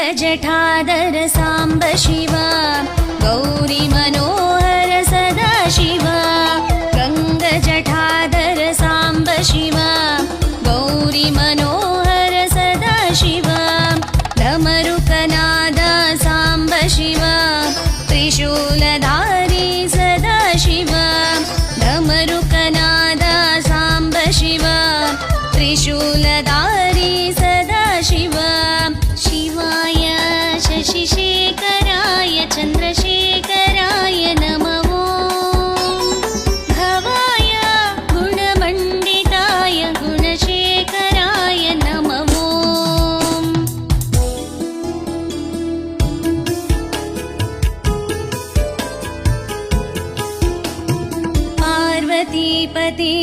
गङ्गजटाधर साम्ब शिव गौरी मनोहर सदा शिव गङ्गजटाधर साम्ब शिव गौरी मनोहर सदा शिव डमरुकनाद साम्ब शिव त्रिशूलधारी सदा शिव डमरुकनाद साम्ब शिव त्रिशूलधारी सदा शिव शिवाय शशिशेखराय चन्द्रशेखराय नमः भवाय गुणमण्डिताय गुणशेखराय नमः पार्वतीपते